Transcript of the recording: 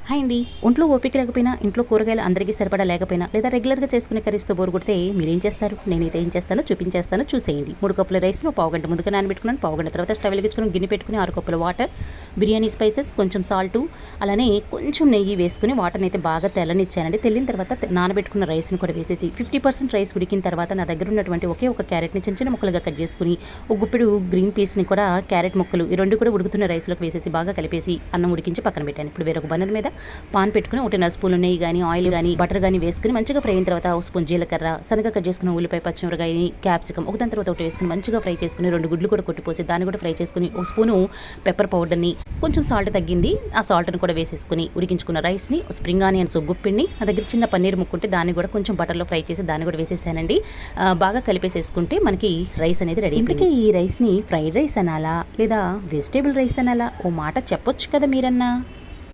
Hi అండి. ఒంట్లో ఓపిక లేకపోయినా, ఇంట్లో కూరగాయలు అందరికీ సరిపడా లేకపోయినా, లేదా రెగ్యులర్గా చేసుకునే కర్రీస్తో బోరు కొడితే మీరేం చేస్తారు? నేనైతే ఏం చేస్తానో చూపించేస్తాను, చూసేయండి. 3 కప్పుల రైస్ను పావుగంట ముందుగా నానబెట్టుకున్నాను. పావుగంట తర్వాత స్టవ్ వెలిగించుకుని గిన్నె పెట్టుకుని 6 కప్పుల వాటర్, బిర్యానీ స్పైసెస్, కొంచెం సాల్టు, అలానే కొంచెం నెయ్యి వేసుకుని వాటర్ని అయితే బాగా తెల్లనిచ్చానండి. తెల్లిన తర్వాత నానబెట్టుకున్న రైస్ని కూడా వేసేసి 50% రైస్ ఉడికిన తర్వాత నా దగ్గర ఉన్నటువంటి ఒకే ఒక క్యారెట్ని చిన్న చిన్న ముక్కలుగా కట్ చేసుకుని, ఒక గుప్పెడు గ్రీన్ పీస్ని కూడా క్యారెట్ ముక్కలు ఈ రెండు కూడా ఉడుకుతున్న రైస్లోకి వేసేసి బాగా కలిపేసి అన్నం ఉడికించి పక్కన పెట్టాను. ఇప్పుడు వేరొక బర్నర్ మీద పాన్ పెట్టుకుని 1.5 స్పూన్లు నెయ్యి కానీ, ఆయిల్ కానీ, బటర్ కానీ వేసుకుని మంచిగా ఫ్రై అయిన తర్వాత 1 స్పూన్ జీలకర్ర, సన్నగా కట్ చేసుకున్న ఉల్లిపాయ, పచ్చిమిరకాయని, క్యాప్సికమ్ ఒకదాని తర్వాత ఒకటి వేసుకుని మంచిగా ఫ్రై చేసుకుని 2 గుడ్లు కూడా కొట్టిపోసి దాన్ని కూడా ఫ్రై చేసుకుని 1 స్పూను పెప్పర్ పౌడర్ని, కొంచెం సాల్ట్ తగ్గింది ఆ సాల్ట్ని కూడా వేసేసుకుని ఉడికించుకున్న రైస్ని, స్ప్రింగ్ ఆనియన్స్ గుప్పిడిని, నా దగ్గర చిన్న పన్నీర్ ముక్కుంటే దాన్ని కూడా కొంచెం బటర్లో ఫ్రై చేసి దాన్ని కూడా వేసేసానండి. బాగా కలిపేసేసుకుంటే మనకి రైస్ అనేది రెడీ. ఇందుకే ఈ రైస్ని ఫ్రైడ్ రైస్ అనాలా లేదా వెజిటేబుల్ రైస్ అనాలా? ఓ మాట చెప్పొచ్చు కదా మీరన్నా.